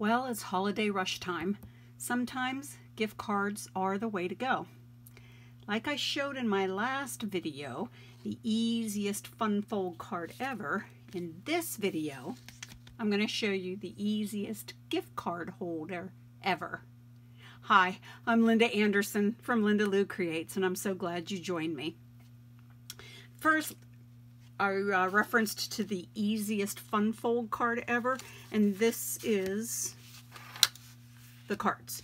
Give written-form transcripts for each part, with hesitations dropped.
Well, it's holiday rush time. Sometimes gift cards are the way to go. Like I showed in my last video, the easiest fun fold card ever, in this video, I'm going to show you the easiest gift card holder ever. Hi, I'm Linda Anderson from Linda Lou Creates, and I'm so glad you joined me. First, I referenced to the easiest fun fold card ever, and this is the cards.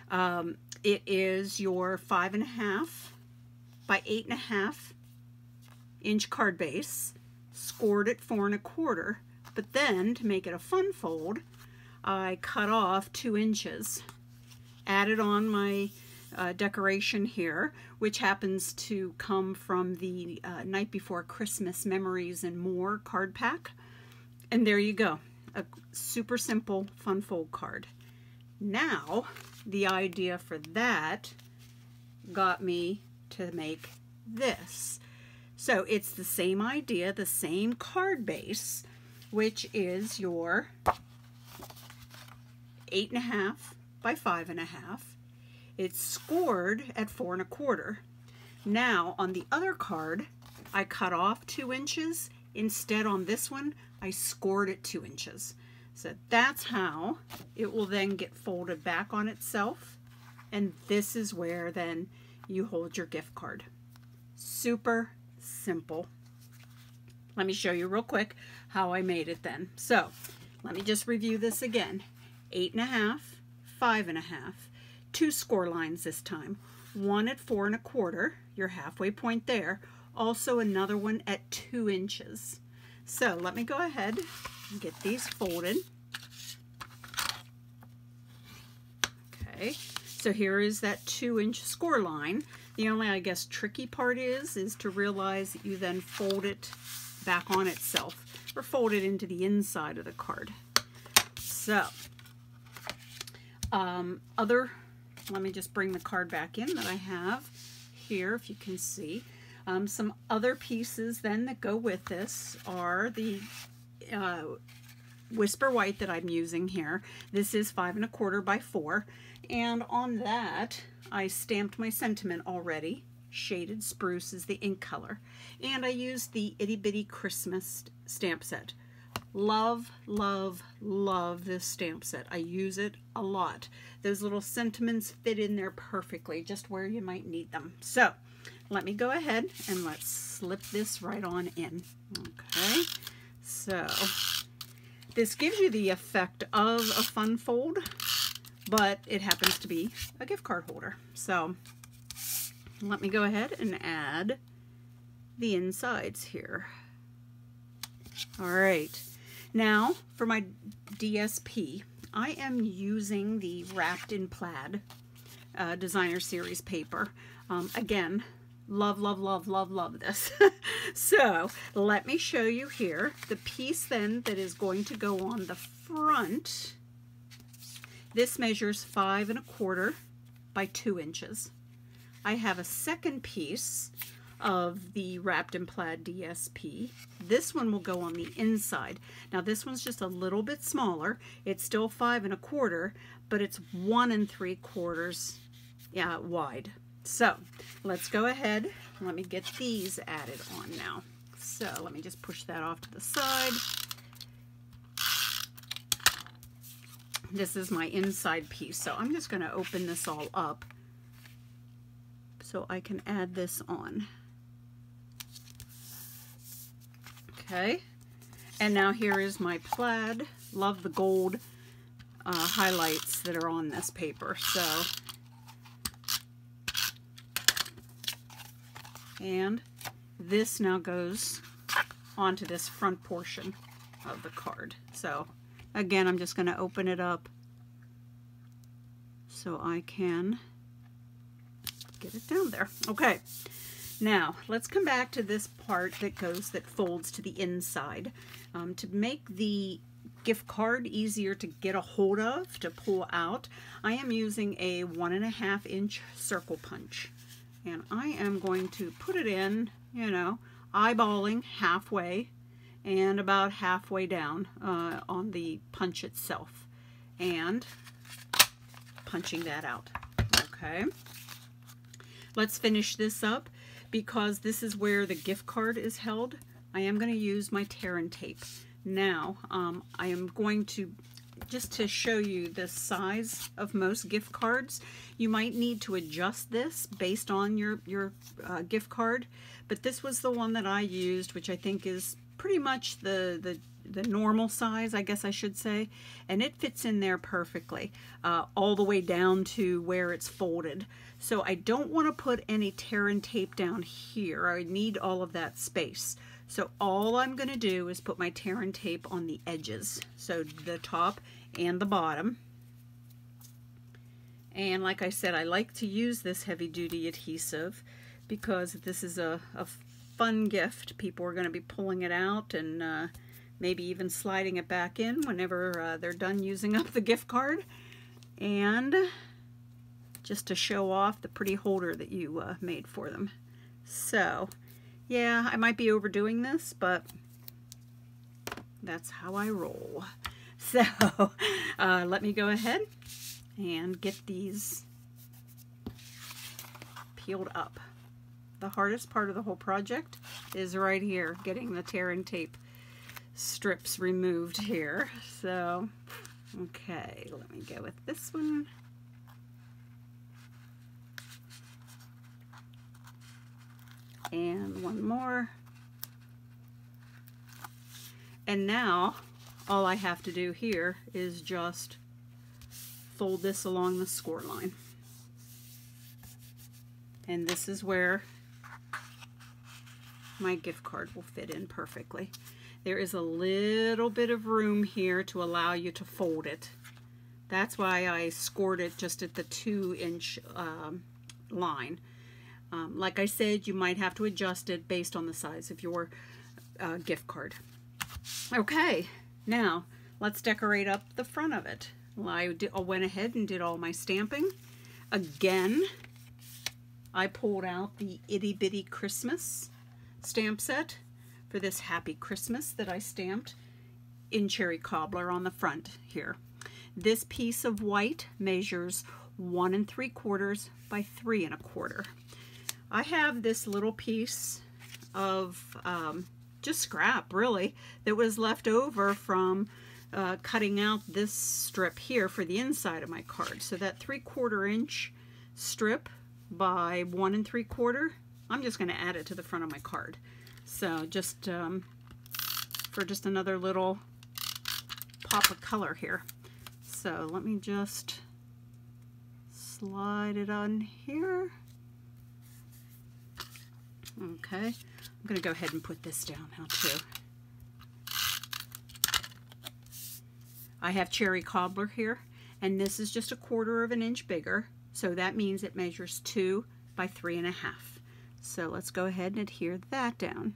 It is your 5.5 by 8.5 inch card base, scored at 4 1/4. But then to make it a fun fold, I cut off 2 inches, added on my decoration here, which happens to come from the Night Before Christmas Memories and More card pack. And there you go, a super simple fun fold card. Now, the idea for that got me to make this. So it's the same idea, the same card base, which is your 8.5 by 5.5. It's scored at 4 1/4. Now on the other card, I cut off 2 inches. Instead on this one, I scored at 2 inches. So that's how it will then get folded back on itself. And this is where then you hold your gift card. Super simple. Let me show you real quick how I made it then. So let me just review this again. 8.5, 5.5. 2 score lines this time. One at 4 1/4, your halfway point there. Also another one at 2 inches. So let me go ahead and get these folded. Okay, so here is that 2-inch score line. The only, I guess, tricky part is to realize that you then fold it back on itself, or fold it into the inside of the card. So, let me just bring the card back in that I have here, if you can see. Some other pieces then that go with this are the Whisper White that I'm using here. This is 5 1/4 by 4, and on that I stamped my sentiment already. Shaded Spruce is the ink color, and I used the Itty Bitty Christmas stamp set. Love, love, love this stamp set. I use it a lot. Those little sentiments fit in there perfectly, just where you might need them. So let me go ahead and let's slip this right on in. Okay, so this gives you the effect of a fun fold, but it happens to be a gift card holder. So let me go ahead and add the insides here. All right. Now, for my DSP, I am using the Wrapped in Plaid Designer Series paper. Again, love, love, love, love, love this. So, let me show you here the piece then that is going to go on the front. This measures 5 1/4 by 2 inches. I have a second piece of the Wrapped in Plaid DSP. This one will go on the inside. Now this one's just a little bit smaller. It's still 5 1/4, but it's 1 3/4 wide. So let's go ahead. Let me get these added on now. So let me just push that off to the side. This is my inside piece. So I'm just going to open this all up so I can add this on. Okay, and now here is my plaid. Love the gold highlights that are on this paper. So, and this now goes onto this front portion of the card. So again, I'm just going to open it up so I can get it down there. Okay. Now, let's come back to this part that folds to the inside. To make the gift card easier to get a hold of, to pull out, I am using a 1.5 inch circle punch. And I am going to put it in, eyeballing halfway and about halfway down on the punch itself. and punching that out. Okay. Let's finish this up because this is where the gift card is held. I am going to use my tear and tape. Now, I am going to, just to show you the size of most gift cards, you might need to adjust this based on your gift card, but this was the one that I used, which I think is pretty much the normal size, I guess I should say, and it fits in there perfectly, all the way down to where it's folded. So I don't want to put any tear and tape down here. I need all of that space. So all I'm going to do is put my tear and tape on the edges, so the top and the bottom. And like I said, I like to use this heavy-duty adhesive because this is a fun gift. People are going to be pulling it out and maybe even sliding it back in whenever they're done using up the gift card. And just to show off the pretty holder that you made for them. So yeah, I might be overdoing this, but that's how I roll. So let me go ahead and get these peeled up. The hardest part of the whole project is right here, getting the tear and tape strips removed here. So, okay, let me go with this one. And one more. And now all I have to do here is just fold this along the score line. And this is where my gift card will fit in perfectly. There is a little bit of room here to allow you to fold it. That's why I scored it just at the 2-inch line. Like I said, you might have to adjust it based on the size of your gift card. Okay, now let's decorate up the front of it. Well, I went ahead and did all my stamping. Again, I pulled out the Itty Bitty Christmas stamp set for this Happy Christmas that I stamped in Cherry Cobbler on the front here. This piece of white measures 1 3/4 by 3 1/4. I have this little piece of just scrap, really, that was left over from cutting out this strip here for the inside of my card. So that 3/4 inch strip by 1 3/4, I'm just going to add it to the front of my card. So just for just another little pop of color here. So let me just slide it on here. Okay, I'm going to go ahead and put this down now too. I have Cherry Cobbler here, and this is just 1/4 inch bigger, so that means it measures 2 by 3 1/2. So let's go ahead and adhere that down.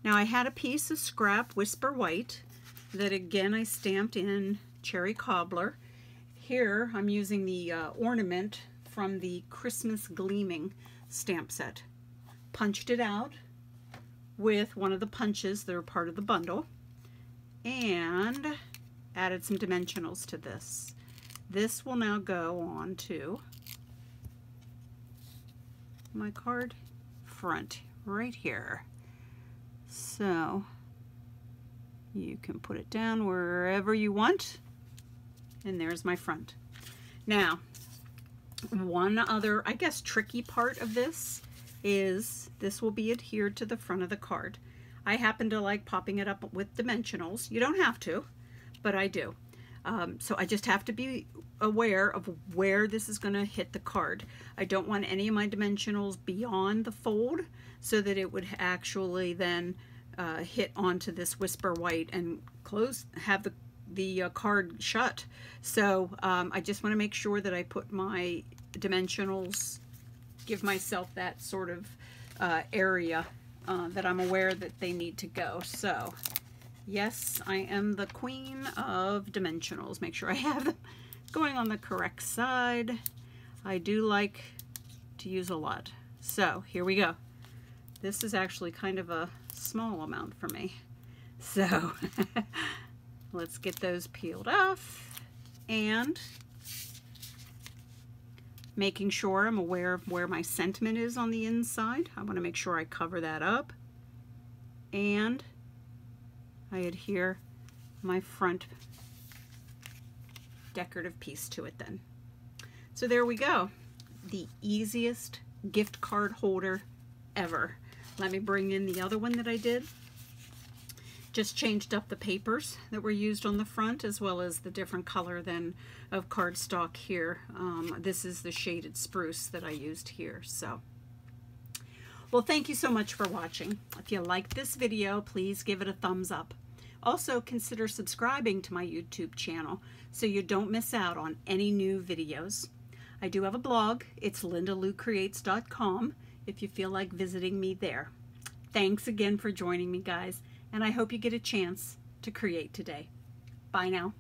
Now I had a piece of scrap Whisper White that again I stamped in Cherry Cobbler. Here I'm using the ornament from the Christmas Gleaming stamp set. Punched it out with one of the punches that are part of the bundle and added some dimensionals to this. This will now go on to my card front right here. So you can put it down wherever you want, and there's my front. Now, one other, I guess, tricky part of this is this will be adhered to the front of the card. I happen to like popping it up with dimensionals. You don't have to, but I do. So I just have to be aware of where this is going to hit the card. I don't want any of my dimensionals beyond the fold so that it would actually then hit onto this Whisper White and have the card shut. So I just want to make sure that I put my dimensionals, give myself that sort of area that I'm aware that they need to go. So yes, I am the queen of dimensionals. Make sure I have them going on the correct side. I do like to use a lot. So here we go. This is actually kind of a small amount for me. So let's get those peeled off. and making sure I'm aware of where my sentiment is on the inside. I want to make sure I cover that up, and I adhere my front decorative piece to it then. So there we go. The easiest gift card holder ever. Let me bring in the other one that I did. Just changed up the papers that were used on the front, as well as the different color then of cardstock here. This is the shaded spruce that I used here. So, well, thank you so much for watching. If you liked this video, please give it a thumbs up. Also, consider subscribing to my YouTube channel so you don't miss out on any new videos. I do have a blog. It's lindaloucreates.com if you feel like visiting me there. Thanks again for joining me, guys, and I hope you get a chance to create today. Bye now.